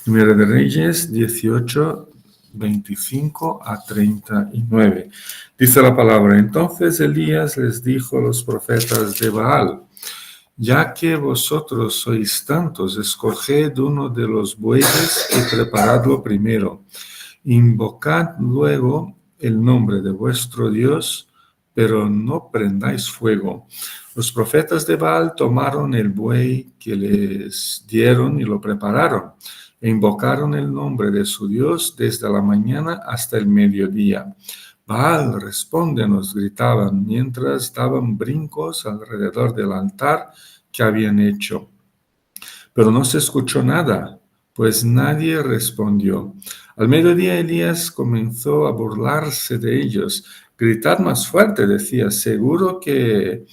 Primera de Reyes 18, 25 a 39. Dice la palabra: entonces Elías les dijo a los profetas de Baal: ya que vosotros sois tantos, escoged uno de los bueyes y preparadlo primero. Invocad luego el nombre de vuestro Dios, pero no prendáis fuego. Los profetas de Baal tomaron el buey que les dieron y lo prepararon, e invocaron el nombre de su Dios desde la mañana hasta el mediodía. Baal, respóndenos, gritaban, mientras daban brincos alrededor del altar que habían hecho. Pero no se escuchó nada, pues nadie respondió. Al mediodía Elías comenzó a burlarse de ellos. Gritad más fuerte, decía, seguro que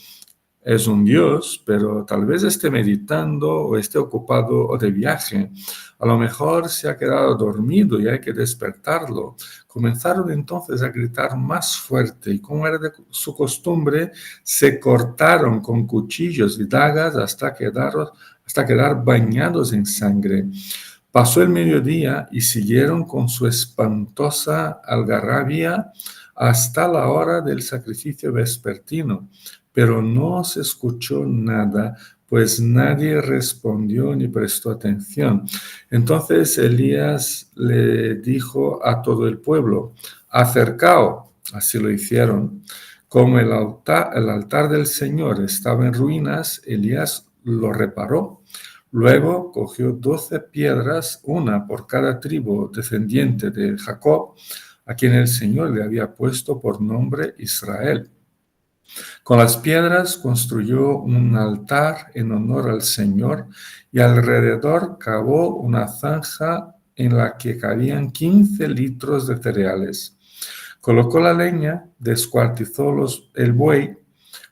es un dios, pero tal vez esté meditando o esté ocupado o de viaje. A lo mejor se ha quedado dormido y hay que despertarlo. Comenzaron entonces a gritar más fuerte y, como era de su costumbre, se cortaron con cuchillos y dagas hasta quedar bañados en sangre. Pasó el mediodía y siguieron con su espantosa algarabía hasta la hora del sacrificio vespertino, pero no se escuchó nada, pues nadie respondió ni prestó atención. Entonces Elías le dijo a todo el pueblo: acercaos. Así lo hicieron. Como el altar del Señor estaba en ruinas, Elías lo reparó. Luego cogió 12 piedras, una por cada tribu descendiente de Jacob, a quien el Señor le había puesto por nombre Israel. Con las piedras construyó un altar en honor al Señor y alrededor cavó una zanja en la que cabían 15 litros de cereales. Colocó la leña, descuartizó el buey,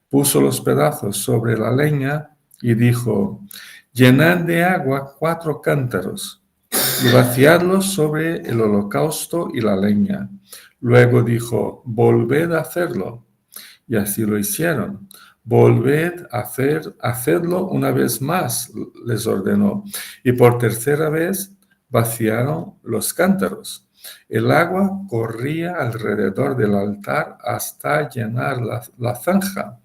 puso los pedazos sobre la leña y dijo: llenad de agua 4 cántaros y vaciadlos sobre el holocausto y la leña. Luego dijo: volved a hacerlo. Y así lo hicieron. Volved a hacedlo una vez más, les ordenó. Y por tercera vez vaciaron los cántaros. El agua corría alrededor del altar hasta llenar la zanja.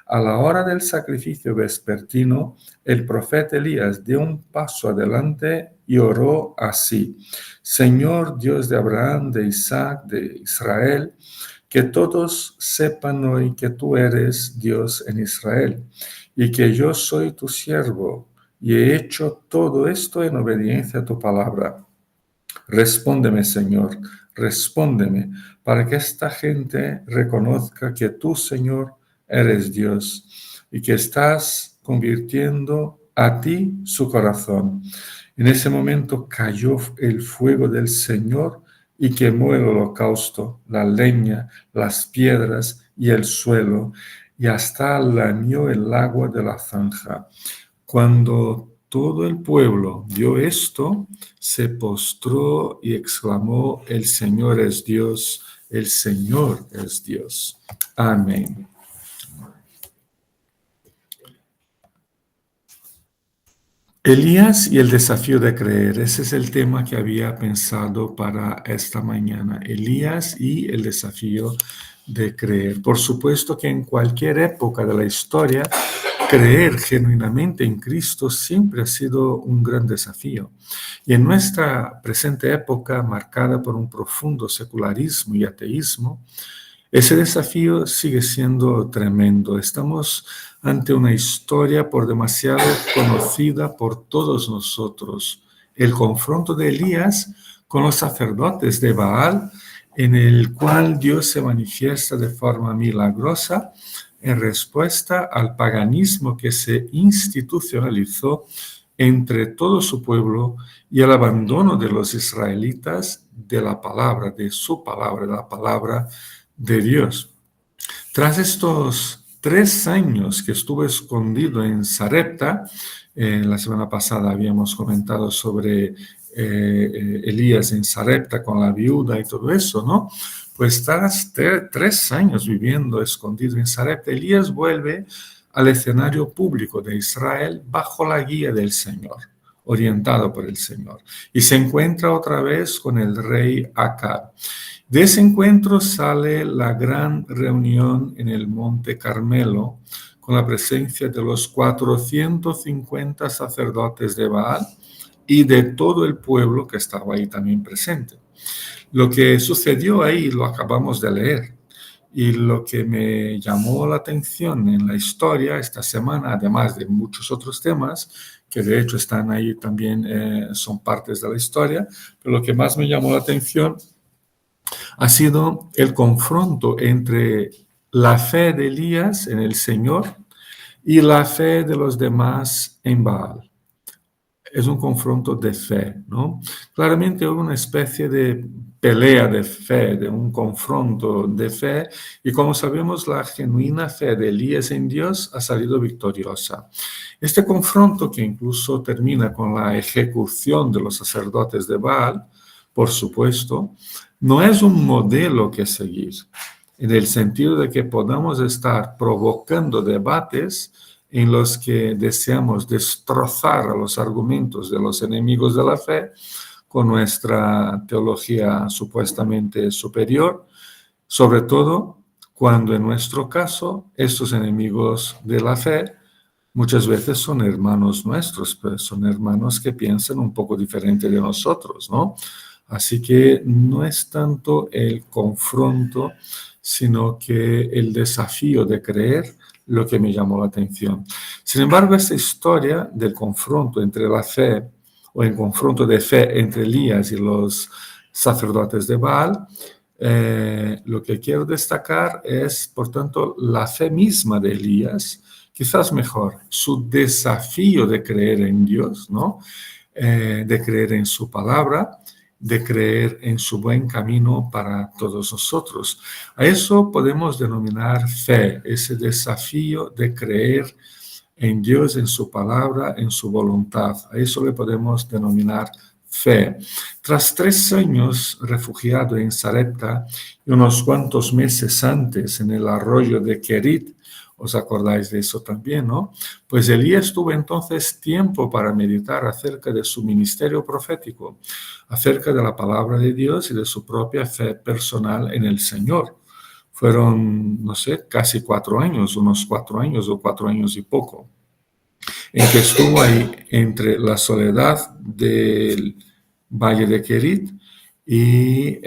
A la hora del sacrificio vespertino, el profeta Elías dio un paso adelante y oró así: Señor Dios de Abraham, de Isaac, de Israel, que todos sepan hoy que tú eres Dios en Israel y que yo soy tu siervo y he hecho todo esto en obediencia a tu palabra. Respóndeme, Señor, respóndeme, para que esta gente reconozca que tú, Señor, eres Dios y que estás convirtiendo a ti su corazón. En ese momento cayó el fuego del Señor y quemó el holocausto, la leña, las piedras y el suelo, y hasta lamió el agua de la zanja. Cuando todo el pueblo vio esto, se postró y exclamó: el Señor es Dios, el Señor es Dios. Amén. Elías y el desafío de creer. Ese es el tema que había pensado para esta mañana. Elías y el desafío de creer. Por supuesto que en cualquier época de la historia, creer genuinamente en Cristo siempre ha sido un gran desafío. Y en nuestra presente época, marcada por un profundo secularismo y ateísmo, ese desafío sigue siendo tremendo. Estamos ante una historia por demasiado conocida por todos nosotros. El confronto de Elías con los sacerdotes de Baal, en el cual Dios se manifiesta de forma milagrosa en respuesta al paganismo que se institucionalizó entre todo su pueblo y el abandono de los israelitas de la palabra, de su palabra, de la palabra de Dios. Tras estos 3 años que estuvo escondido en Sarepta, la semana pasada habíamos comentado sobre Elías en Sarepta con la viuda y todo eso, ¿no? Pues tras 3 años viviendo escondido en Sarepta, Elías vuelve al escenario público de Israel bajo la guía del Señor. orientado por el Señor. Y se encuentra otra vez con el rey Acab. De ese encuentro sale la gran reunión en el Monte Carmelo, con la presencia de los 450 sacerdotes de Baal y de todo el pueblo que estaba ahí también presente. Lo que sucedió ahí lo acabamos de leer. Y lo que me llamó la atención en la historia esta semana, además de muchos otros temas, que de hecho están ahí también, son partes de la historia, pero lo que más me llamó la atención ha sido el confronto entre la fe de Elías en el Señor y la fe de los demás en Baal. Es un confronto de fe, ¿no? Claramente hubo una especie de pelea de fe, de un confronto de fe, y como sabemos, la genuina fe de Elías en Dios ha salido victoriosa. Este confronto, que incluso termina con la ejecución de los sacerdotes de Baal, por supuesto, no es un modelo que seguir, en el sentido de que podamos estar provocando debates en los que deseamos destrozar a los argumentos de los enemigos de la fe con nuestra teología supuestamente superior, sobre todo cuando en nuestro caso estos enemigos de la fe muchas veces son hermanos nuestros, pues son hermanos que piensan un poco diferente de nosotros, ¿no? Así que no es tanto el confronto, sino que el desafío de creer lo que me llamó la atención. Sin embargo, esta historia del confronto entre la fe, o el confronto de fe entre Elías y los sacerdotes de Baal, lo que quiero destacar es, por tanto, la fe misma de Elías, quizás mejor, su desafío de creer en Dios, ¿no? De creer en su palabra, de creer en su buen camino para todos nosotros. A eso podemos denominar fe, ese desafío de creer en Dios, en su palabra, en su voluntad. A eso le podemos denominar fe. Tras 3 años refugiado en Sarepta y unos cuantos meses antes en el arroyo de Kerit, ¿os acordáis de eso también, no? Pues Elías tuvo entonces tiempo para meditar acerca de su ministerio profético, acerca de la palabra de Dios y de su propia fe personal en el Señor. Fueron, no sé, casi 4 años, unos 4 años o 4 años y poco, en que estuvo ahí entre la soledad del Valle de Kerit y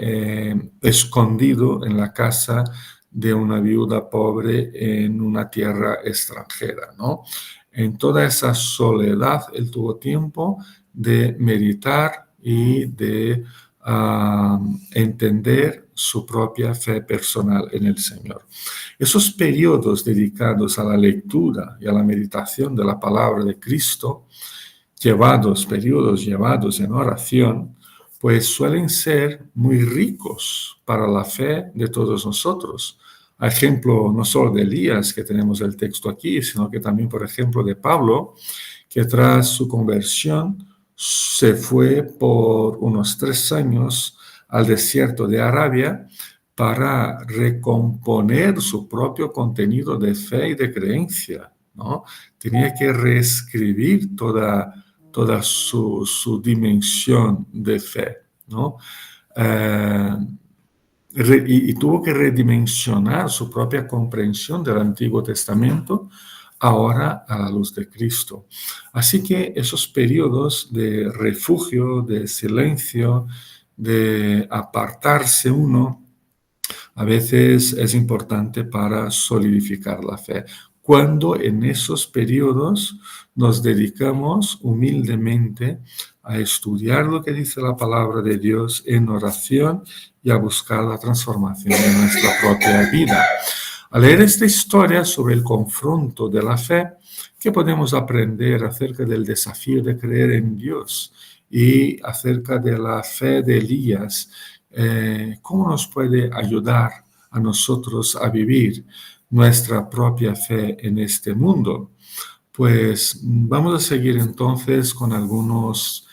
escondido en la casa de una viuda pobre en una tierra extranjera, ¿no? En toda esa soledad, él tuvo tiempo de meditar y de entender su propia fe personal en el Señor. Esos periodos dedicados a la lectura y a la meditación de la palabra de Cristo, periodos llevados en oración, pues suelen ser muy ricos para la fe de todos nosotros. A ejemplo, no solo de Elías, que tenemos el texto aquí, sino que también, por ejemplo, de Pablo, que tras su conversión se fue por unos 3 años al desierto de Arabia para recomponer su propio contenido de fe y de creencia, ¿no? Tenía que reescribir toda su dimensión de fe, ¿no? Y tuvo que redimensionar su propia comprensión del Antiguo Testamento ahora a la luz de Cristo. Así que esos periodos de refugio, de silencio, de apartarse uno, a veces es importante para solidificar la fe. Cuando en esos periodos nos dedicamos humildemente a estudiar lo que dice la palabra de Dios en oración y a buscar la transformación de nuestra propia vida. Al leer esta historia sobre el confronto de la fe, ¿qué podemos aprender acerca del desafío de creer en Dios y acerca de la fe de Elías? ¿Cómo nos puede ayudar a nosotros a vivir nuestra propia fe en este mundo? Pues vamos a seguir entonces con algunos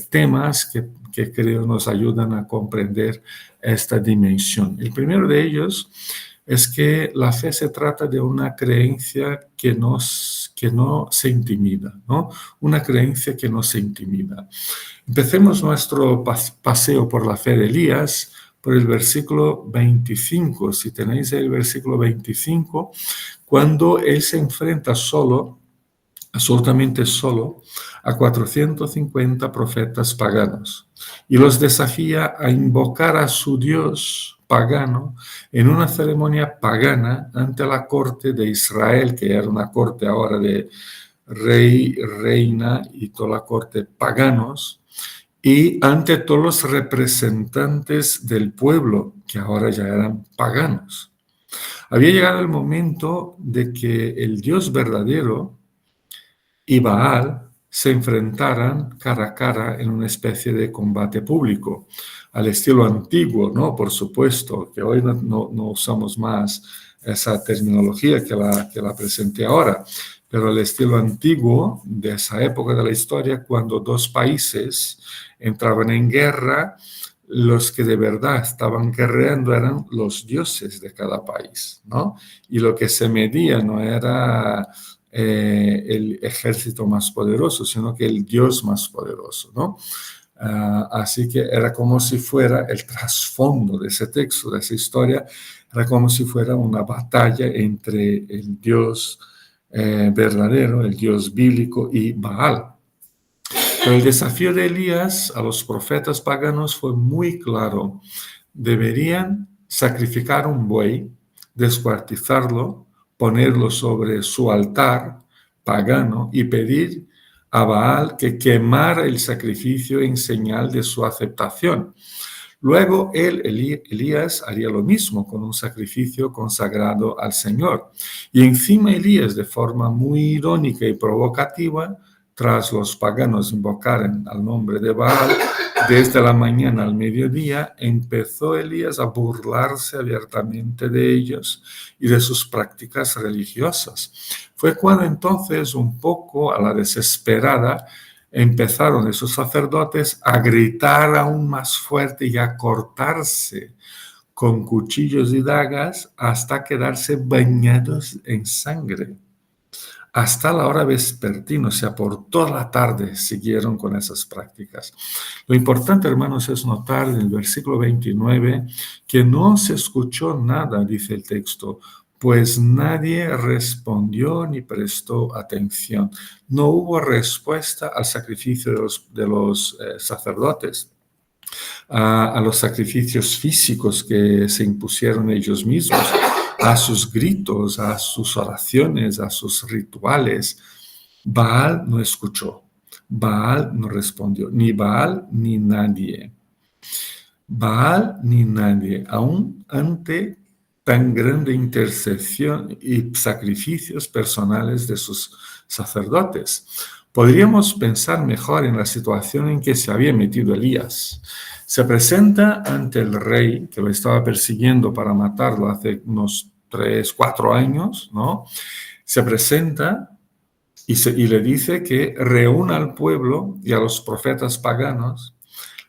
temas que creo nos ayudan a comprender esta dimensión. El primero de ellos es que la fe se trata de una creencia que que no se intimida, ¿no? Una creencia que no se intimida. Empecemos nuestro paseo por la fe de Elías por el versículo 25. Si tenéis el versículo 25, cuando él se enfrenta solo, absolutamente solo, a 450 profetas paganos y los desafía a invocar a su Dios pagano en una ceremonia pagana ante la corte de Israel, que era una corte ahora de rey, reina y toda la corte paganos, y ante todos los representantes del pueblo, que ahora ya eran paganos. Había llegado el momento de que el Dios verdadero y Baal se enfrentaran cara a cara en una especie de combate público, al estilo antiguo, ¿no? Por supuesto, que hoy no usamos más esa terminología que la presenté ahora, pero el estilo antiguo de esa época de la historia, cuando dos países entraban en guerra, los que de verdad estaban guerreando eran los dioses de cada país, ¿no? Y lo que se medía no era el ejército más poderoso, sino que el Dios más poderoso, ¿no? Así que era como si fuera el trasfondo de ese texto, de esa historia, era como si fuera una batalla entre el Dios verdadero, el Dios bíblico y Baal. Pero el desafío de Elías a los profetas paganos fue muy claro. Deberían sacrificar un buey, descuartizarlo, ponerlo sobre su altar pagano y pedir a Baal que quemara el sacrificio en señal de su aceptación. Luego Elías, haría lo mismo con un sacrificio consagrado al Señor. Y encima Elías, de forma muy irónica y provocativa, tras los paganos invocaran al nombre de Baal, desde la mañana al mediodía, empezó Elías a burlarse abiertamente de ellos y de sus prácticas religiosas. Fue cuando entonces, un poco a la desesperada, empezaron esos sacerdotes a gritar aún más fuerte y a cortarse con cuchillos y dagas hasta quedarse bañados en sangre. Hasta la hora vespertina, o sea, por toda la tarde siguieron con esas prácticas. Lo importante, hermanos, es notar en el versículo 29 que no se escuchó nada, dice el texto, pues nadie respondió ni prestó atención. No hubo respuesta al sacrificio de los sacerdotes, a los sacrificios físicos que se impusieron ellos mismos, a sus gritos, a sus oraciones, a sus rituales. Baal no escuchó, Baal no respondió, ni Baal ni nadie. Baal ni nadie, aún ante tan grande intercesión y sacrificios personales de sus sacerdotes. Podríamos pensar mejor en la situación en que se había metido Elías. Se presenta ante el rey que lo estaba persiguiendo para matarlo hace unos 3, 4 años, ¿no? Se presenta y le dice que reúna al pueblo y a los profetas paganos,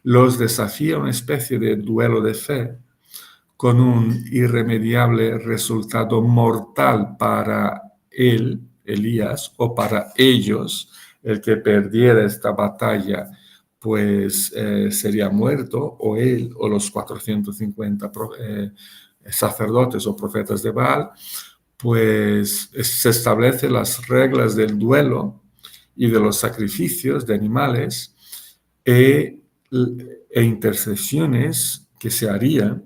los desafía a una especie de duelo de fe con un irremediable resultado mortal para él, Elías, o para ellos. El que perdiera esta batalla pues sería muerto, o él o los 450 sacerdotes o profetas de Baal. Pues se establecen las reglas del duelo y de los sacrificios de animales e intercesiones que se harían.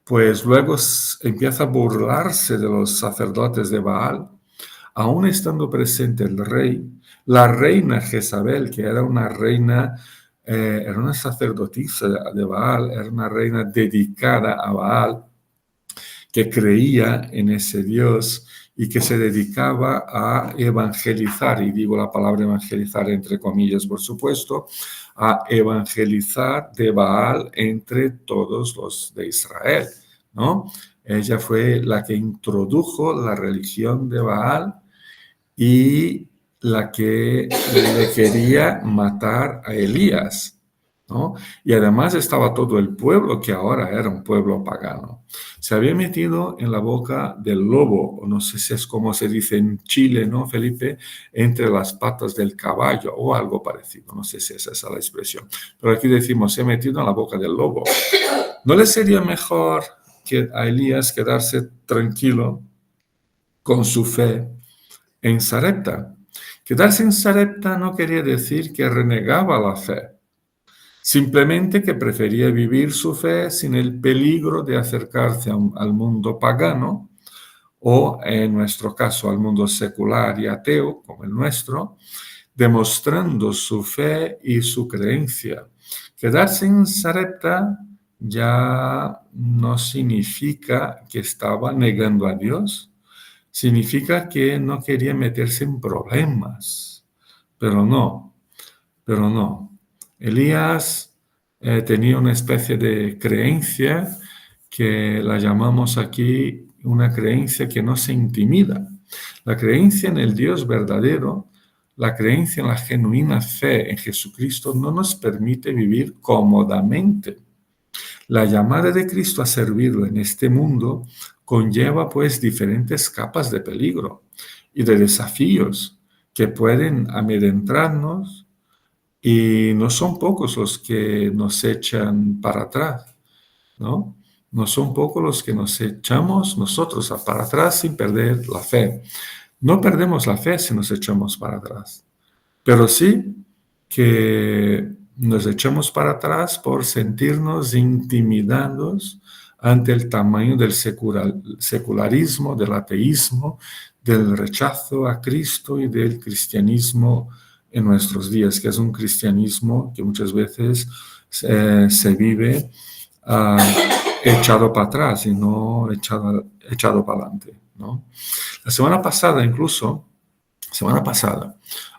Pues luego empieza a burlarse de los sacerdotes de Baal, aún estando presente el rey, la reina Jezabel, que era una reina, era una sacerdotisa de Baal, era una reina dedicada a Baal, que creía en ese Dios y que se dedicaba a evangelizar, y digo la palabra evangelizar entre comillas, por supuesto, a evangelizar de Baal entre todos los de Israel, ¿no? Ella fue la que introdujo la religión de Baal y la que le quería matar a Elías. ¿no? Y además estaba todo el pueblo, que ahora era un pueblo pagano. Se había metido en la boca del lobo, o no sé si es como se dice en Chile, ¿no, Felipe? Entre las patas del caballo o algo parecido. No sé si es esa la expresión. Pero aquí decimos, se ha metido en la boca del lobo. ¿No le sería mejor que a Elías quedarse tranquilo con su fe en Sarepta? Quedarse en Sarepta no quería decir que renegaba la fe. Simplemente que prefería vivir su fe sin el peligro de acercarse al mundo pagano o, en nuestro caso, al mundo secular y ateo, como el nuestro, demostrando su fe y su creencia. Quedarse en Sarepta ya no significa que estaba negando a Dios, significa que no quería meterse en problemas, pero no. Pero no. Elías tenía una especie de creencia que la llamamos aquí una creencia que no se intimida. La creencia en el Dios verdadero, la creencia en la genuina fe en Jesucristo no nos permite vivir cómodamente. La llamada de Cristo a servirlo en este mundo conlleva pues diferentes capas de peligro y de desafíos que pueden amedrentarnos, y no son pocos los que nos echan para atrás, ¿no? No son pocos los que nos echamos nosotros para atrás sin perder la fe. No perdemos la fe si nos echamos para atrás, pero sí que nos echamos para atrás por sentirnos intimidados ante el tamaño del secularismo, del ateísmo, del rechazo a Cristo y del cristianismo en nuestros días, que es un cristianismo que muchas veces se vive echado para atrás y no echado para adelante, ¿no? La semana pasada,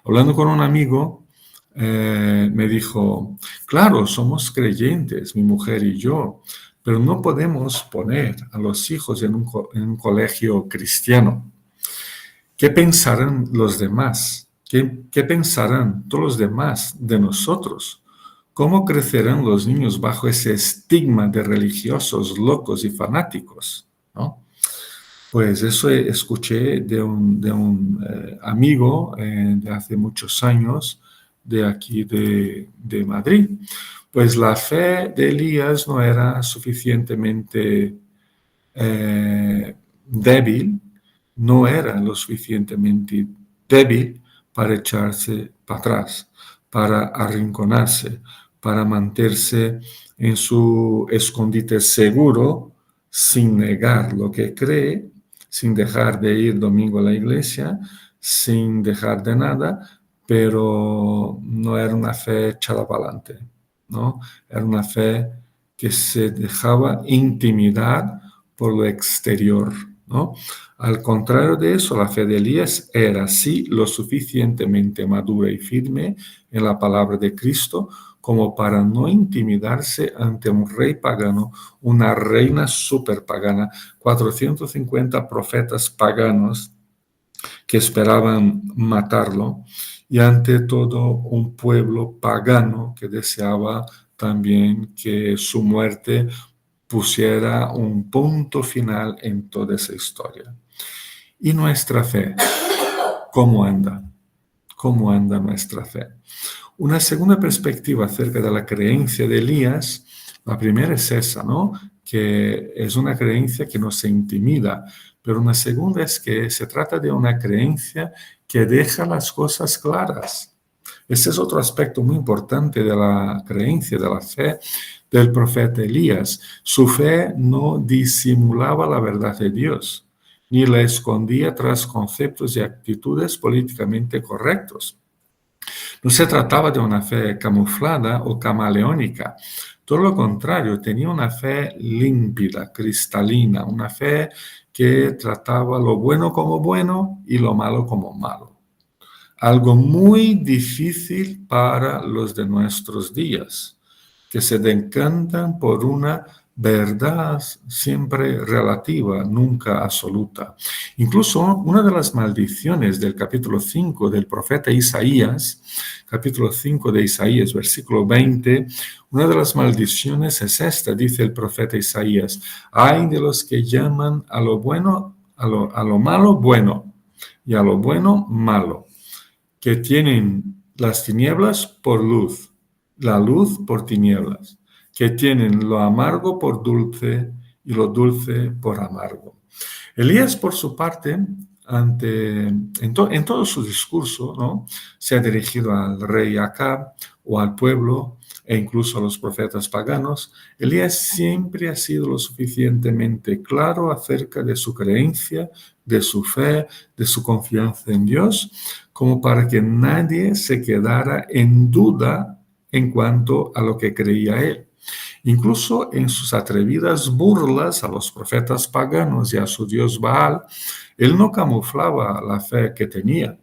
hablando con un amigo, me dijo, claro, somos creyentes, mi mujer y yo, pero no podemos poner a los hijos en un colegio cristiano. ¿Qué pensarán los demás? ¿Qué pensarán todos los demás de nosotros? ¿Cómo crecerán los niños bajo ese estigma de religiosos locos y fanáticos? ¿No? Pues eso escuché de un amigo de hace muchos años de aquí de Madrid. Pues la fe de Elías no era suficientemente débil, no era lo suficientemente débil para echarse para atrás, para arrinconarse, para mantenerse en su escondite seguro, sin negar lo que cree, sin dejar de ir domingo a la iglesia, sin dejar de nada, pero no era una fe echada para adelante, ¿no? Era una fe que se dejaba intimidar por lo exterior, ¿no? Al contrario de eso, la fe de Elías era sí lo suficientemente madura y firme en la palabra de Cristo como para no intimidarse ante un rey pagano, una reina súper pagana, 450 profetas paganos que esperaban matarlo, y ante todo un pueblo pagano que deseaba también que su muerte pusiera un punto final en toda esa historia. ¿Y nuestra fe? ¿Cómo anda? ¿Cómo anda nuestra fe? Una segunda perspectiva acerca de la creencia de Elías, la primera es esa, ¿no? Que es una creencia que no se intimida, pero una segunda es que se trata de una creencia que deja las cosas claras. Ese es otro aspecto muy importante de la creencia, de la fe del profeta Elías. Su fe no disimulaba la verdad de Dios, ni la escondía tras conceptos y actitudes políticamente correctos. No se trataba de una fe camuflada o camaleónica. Todo lo contrario, tenía una fe límpida, cristalina, una fe que trataba lo bueno como bueno y lo malo como malo. Algo muy difícil para los de nuestros días, que se decantan por una verdad siempre relativa, nunca absoluta. Incluso una de las maldiciones del capítulo 5 del profeta Isaías, capítulo 5 de Isaías, versículo 20, una de las maldiciones es esta, dice el profeta Isaías: ay de los que llaman a lo bueno, a lo malo bueno, y a lo bueno malo, que tienen las tinieblas por luz, la luz por tinieblas, que tienen lo amargo por dulce y lo dulce por amargo. Elías, por su parte, en todo su discurso, ¿no?, se ha dirigido al rey Acab o al pueblo e incluso a los profetas paganos. Elías siempre ha sido lo suficientemente claro acerca de su creencia, de su fe, de su confianza en Dios, como para que nadie se quedara en duda en cuanto a lo que creía él. Incluso en sus atrevidas burlas a los profetas paganos y a su dios Baal, él no camuflaba la fe que tenía,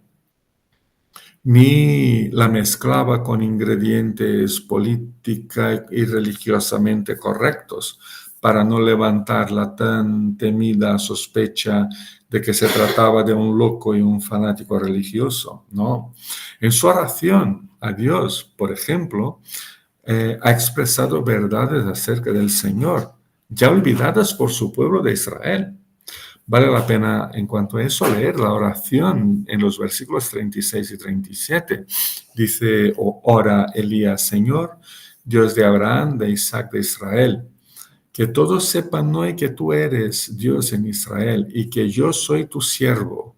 ni la mezclaba con ingredientes política y religiosamente correctos para no levantar la tan temida sospecha de que se trataba de un loco y un fanático religioso. No. En su oración a Dios, por ejemplo, ha expresado verdades acerca del Señor, ya olvidadas por su pueblo de Israel. Vale la pena, en cuanto a eso, leer la oración en los versículos 36 y 37. Dice: ora Elías, Señor, Dios de Abraham, de Isaac, de Israel, que todos sepan hoy que tú eres Dios en Israel y que yo soy tu siervo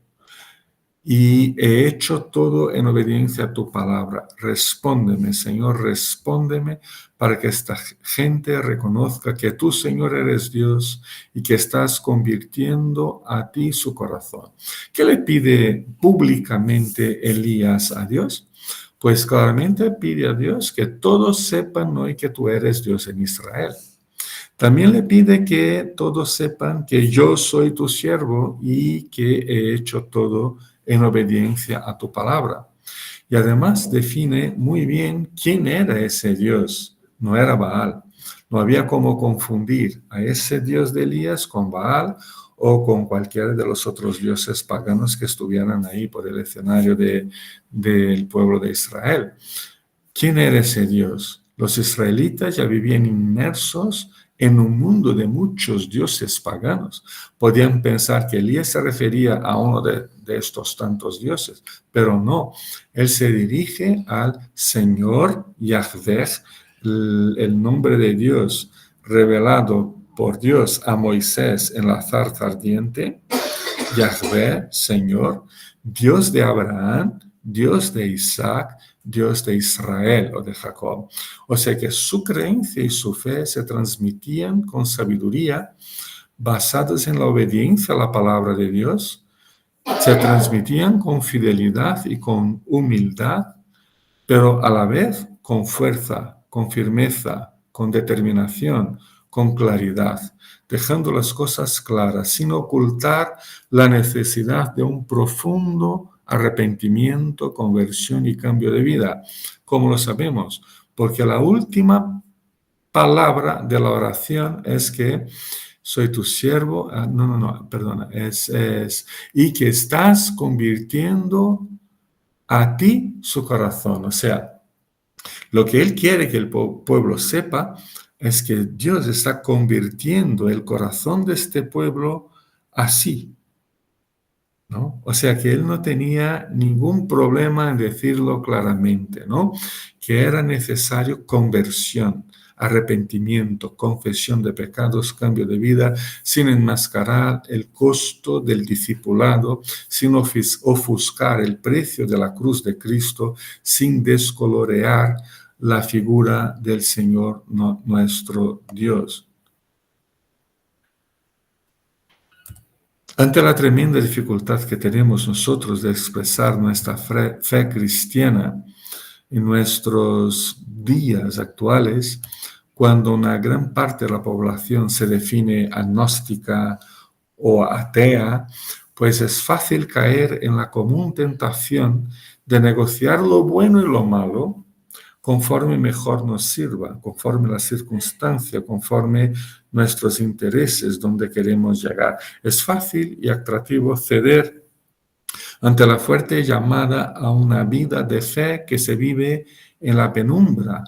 y he hecho todo en obediencia a tu palabra. Respóndeme, Señor, respóndeme para que esta gente reconozca que tú, Señor, eres Dios y que estás convirtiendo a ti su corazón. ¿Qué le pide públicamente Elías a Dios? Pues claramente pide a Dios que todos sepan hoy que tú eres Dios en Israel. También le pide que todos sepan que yo soy tu siervo y que he hecho todo en obediencia a tu palabra. Y además define muy bien quién era ese Dios. No era Baal. No había cómo confundir a ese Dios de Elías con Baal o con cualquiera de los otros dioses paganos que estuvieran ahí por el escenario del pueblo de Israel. ¿Quién era ese Dios? Los israelitas ya vivían inmersos en un mundo de muchos dioses paganos. Podían pensar que Elías se refería a uno de estos tantos dioses, pero no. Él se dirige al Señor Yahvé, el nombre de Dios revelado por Dios a Moisés en la zarza ardiente. Yahvé, Señor, Dios de Abraham, Dios de Isaac, Dios de Israel o de Jacob. O sea que su creencia y su fe se transmitían con sabiduría, basadas en la obediencia a la palabra de Dios, se transmitían con fidelidad y con humildad, pero a la vez con fuerza, con firmeza, con determinación, con claridad, dejando las cosas claras, sin ocultar la necesidad de un profundo arrepentimiento, conversión y cambio de vida. ¿Cómo lo sabemos? Porque la última palabra de la oración es que soy tu siervo, y que estás convirtiendo a ti su corazón. O sea, lo que él quiere que el pueblo sepa es que Dios está convirtiendo el corazón de este pueblo así, ¿no? O sea, que él no tenía ningún problema en decirlo claramente, ¿no? Que era necesario conversión, arrepentimiento, confesión de pecados, cambio de vida, sin enmascarar el costo del discipulado, sin ofuscar el precio de la cruz de Cristo, sin descolorear la figura del Señor nuestro Dios. Ante la tremenda dificultad que tenemos nosotros de expresar nuestra fe cristiana en nuestros días actuales, cuando una gran parte de la población se define agnóstica o atea, pues es fácil caer en la común tentación de negociar lo bueno y lo malo conforme mejor nos sirva, conforme la circunstancia, conforme nuestros intereses, donde queremos llegar. Es fácil y atractivo ceder ante la fuerte llamada a una vida de fe que se vive en la penumbra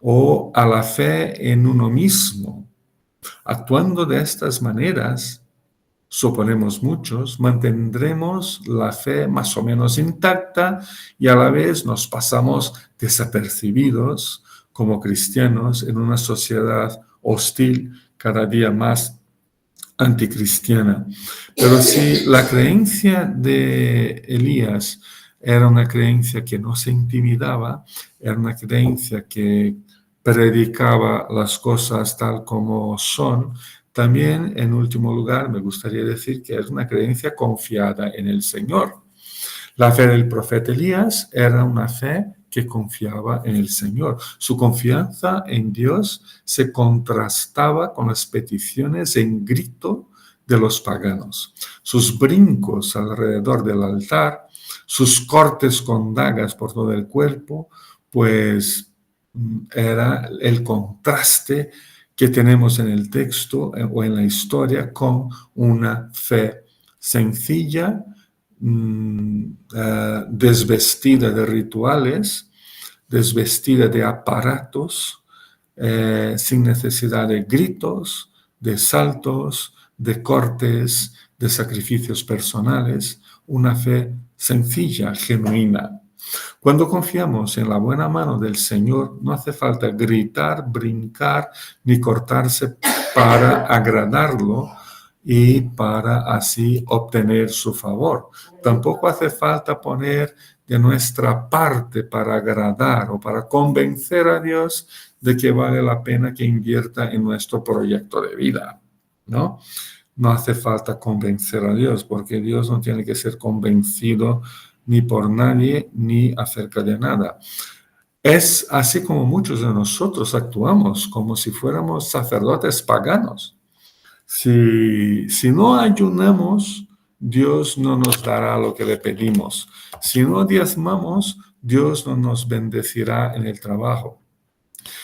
o a la fe en uno mismo. Actuando de estas maneras, suponemos muchos, mantendremos la fe más o menos intacta y a la vez nos pasamos desapercibidos como cristianos en una sociedad hostil cada día más anticristiana. Pero si la creencia de Elías era una creencia que no se intimidaba, era una creencia que predicaba las cosas tal como son, también, en último lugar, me gustaría decir que es una creencia confiada en el Señor. La fe del profeta Elías era una fe que confiaba en el Señor. Su confianza en Dios se contrastaba con las peticiones en grito de los paganos. Sus brincos alrededor del altar, sus cortes con dagas por todo el cuerpo, pues era el contraste que tenemos en el texto o en la historia con una fe sencilla, desvestida de rituales, desvestida de aparatos, sin necesidad de gritos, de saltos, de cortes, de sacrificios personales, una fe sencilla, genuina. Cuando confiamos en la buena mano del Señor, no hace falta gritar, brincar, ni cortarse para agradarlo y para así obtener su favor. Tampoco hace falta poner de nuestra parte para agradar o para convencer a Dios de que vale la pena que invierta en nuestro proyecto de vida, ¿no? No hace falta convencer a Dios, porque Dios no tiene que ser convencido ni por nadie, ni acerca de nada. Es así como muchos de nosotros actuamos, como si fuéramos sacerdotes paganos. Si no ayunamos, Dios no nos dará lo que le pedimos. Si no diezmamos, Dios no nos bendecirá en el trabajo.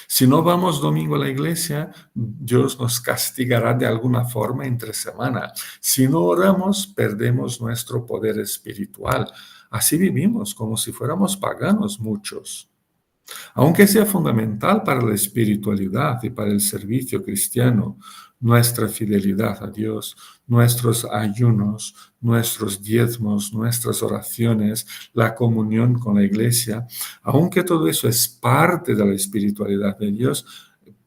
Si no vamos domingo a la iglesia, Dios nos castigará de alguna forma entre semana. Si no oramos, perdemos nuestro poder espiritual. Así vivimos, como si fuéramos paganos muchos. Aunque sea fundamental para la espiritualidad y para el servicio cristiano, nuestra fidelidad a Dios, nuestros ayunos, nuestros diezmos, nuestras oraciones, la comunión con la iglesia, aunque todo eso es parte de la espiritualidad de Dios,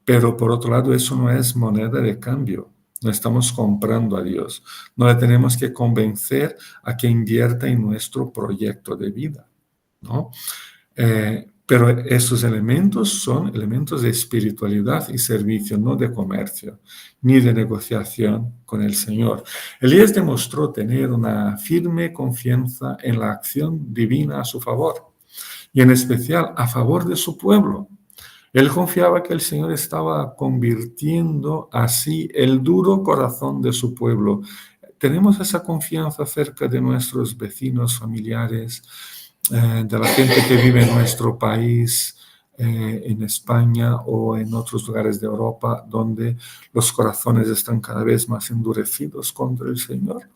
pero por otro lado eso no es moneda de cambio. No estamos comprando a Dios. No le tenemos que convencer a que invierta en nuestro proyecto de vida, ¿no? Pero estos elementos son elementos de espiritualidad y servicio, no de comercio, ni de negociación con el Señor. Elías demostró tener una firme confianza en la acción divina a su favor, y en especial a favor de su pueblo. Él confiaba que el Señor estaba convirtiendo así el duro corazón de su pueblo. Tenemos esa confianza acerca de nuestros vecinos, familiares, de la gente que vive en nuestro país, en España o en otros lugares de Europa, donde los corazones están cada vez más endurecidos contra el Señor.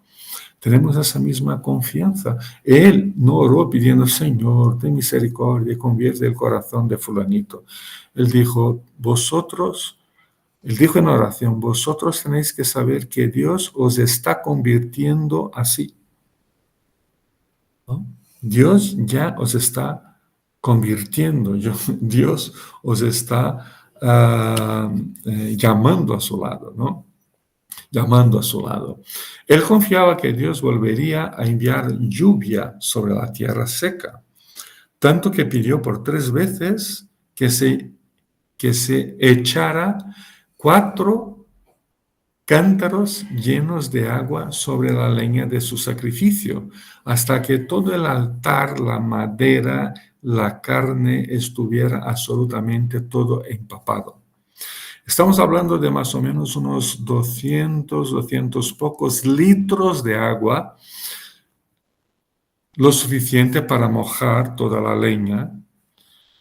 Tenemos esa misma confianza. Él no oró pidiendo, Señor, ten misericordia, convierte el corazón de fulanito. Él dijo en oración, vosotros tenéis que saber que Dios os está convirtiendo así, ¿no? Dios ya os está convirtiendo, Dios os está llamando a su lado, ¿no? Llamando a su lado. Él confiaba que Dios volvería a enviar lluvia sobre la tierra seca, tanto que pidió por 3 veces que se echara 4 cántaros llenos de agua sobre la leña de su sacrificio, hasta que todo el altar, la madera, la carne estuviera absolutamente todo empapado. Estamos hablando de más o menos unos 200 pocos litros de agua, lo suficiente para mojar toda la leña,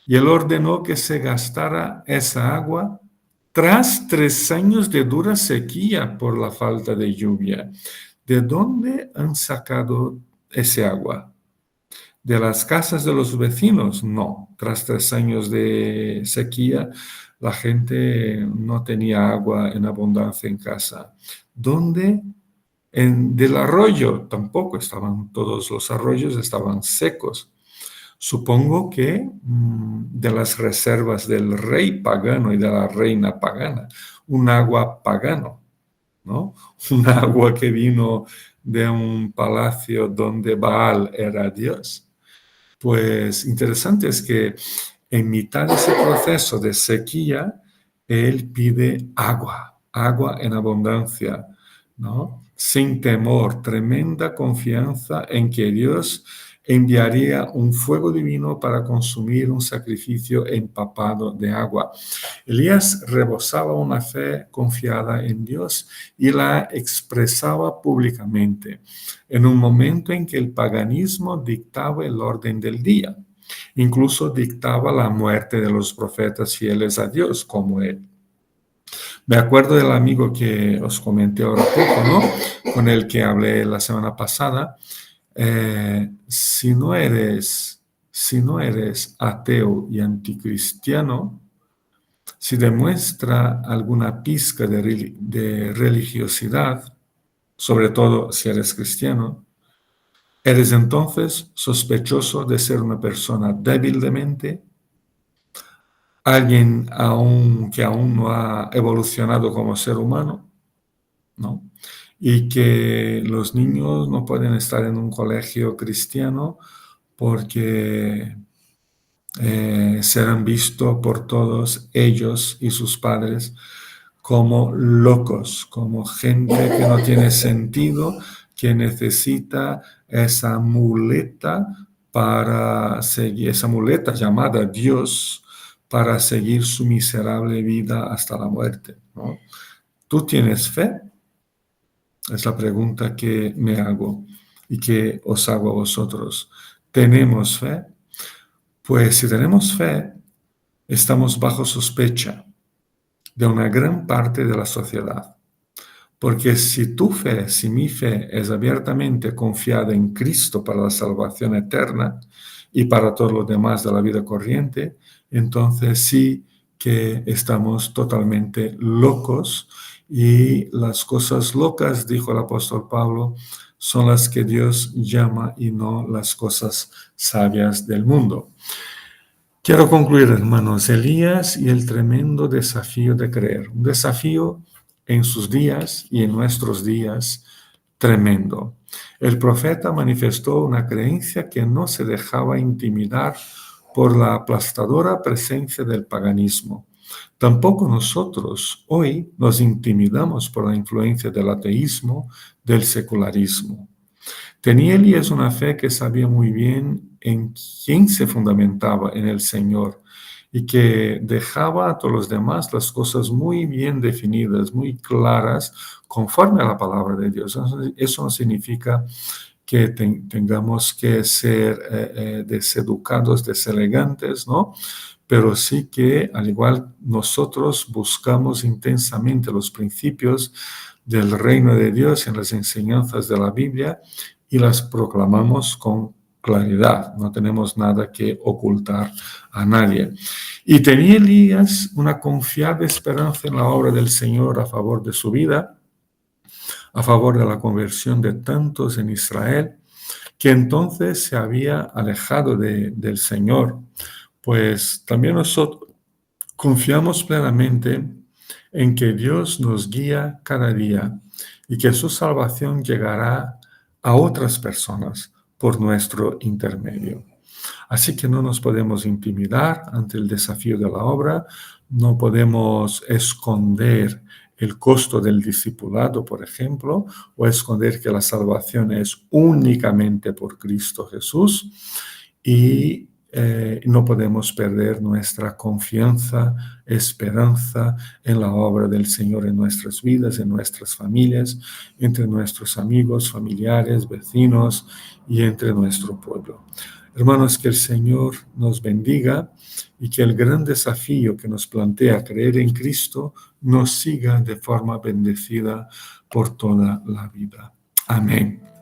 y él ordenó que se gastara esa agua tras 3 años de dura sequía por la falta de lluvia. ¿De dónde han sacado ese agua? ¿De las casas de los vecinos? No. Tras 3 años de sequía, la gente no tenía agua en abundancia en casa. ¿Dónde? Del arroyo. Tampoco estaban todos los arroyos, estaban secos. Supongo que de las reservas del rey pagano y de la reina pagana, un agua pagano, ¿no? Un agua que vino de un palacio donde Baal era Dios. Pues interesante es que en mitad de ese proceso de sequía, él pide agua, agua en abundancia, ¿no? Sin temor, tremenda confianza en que Dios enviaría un fuego divino para consumir un sacrificio empapado de agua. Elías rebosaba una fe confiada en Dios y la expresaba públicamente en un momento en que el paganismo dictaba el orden del día. Incluso dictaba la muerte de los profetas fieles a Dios como él. Me acuerdo del amigo que os comenté ahora poco, ¿no? Con el que hablé la semana pasada. Si no eres ateo y anticristiano, si demuestra alguna pizca de religiosidad, sobre todo si eres cristiano, eres entonces sospechoso de ser una persona débil de mente, alguien que aún no ha evolucionado como ser humano, ¿no? Y que los niños no pueden estar en un colegio cristiano porque serán vistos por todos ellos y sus padres como locos, como gente que no tiene sentido, que necesita esa muleta para seguir, esa muleta llamada Dios, para seguir su miserable vida hasta la muerte, ¿no? ¿Tú tienes fe? Es la pregunta que me hago y que os hago a vosotros. ¿Tenemos fe? Pues si tenemos fe, estamos bajo sospecha de una gran parte de la sociedad. Porque si mi fe es abiertamente confiada en Cristo para la salvación eterna y para todo lo demás de la vida corriente, entonces sí que estamos totalmente locos y las cosas locas, dijo el apóstol Pablo, son las que Dios llama y no las cosas sabias del mundo. Quiero concluir, hermanos, Elías y el tremendo desafío de creer. Un desafío en sus días y en nuestros días tremendo. El profeta manifestó una creencia que no se dejaba intimidar por la aplastadora presencia del paganismo. Tampoco nosotros hoy nos intimidamos por la influencia del ateísmo, del secularismo. Tenía Elías una fe que sabía muy bien en quién se fundamentaba, en el Señor, y que dejaba a todos los demás las cosas muy bien definidas, muy claras, conforme a la palabra de Dios. Eso no significa que tengamos que ser deseducados, deselegantes, ¿no? Pero sí que, al igual, nosotros buscamos intensamente los principios del reino de Dios en las enseñanzas de la Biblia y las proclamamos con claridad. No tenemos nada que ocultar a nadie. Y tenía Elías una confiada esperanza en la obra del Señor a favor de su vida, a favor de la conversión de tantos en Israel, que entonces se había alejado del Señor. Pues también nosotros confiamos plenamente en que Dios nos guía cada día y que su salvación llegará a otras personas por nuestro intermedio. Así que no nos podemos intimidar ante el desafío de la obra, no podemos esconder el costo del discipulado, por ejemplo, o esconder que la salvación es únicamente por Cristo Jesús. Y no podemos perder nuestra confianza, esperanza en la obra del Señor en nuestras vidas, en nuestras familias, entre nuestros amigos, familiares, vecinos y entre nuestro pueblo. Hermanos, que el Señor nos bendiga y que el gran desafío que nos plantea creer en Cristo nos siga de forma bendecida por toda la vida. Amén.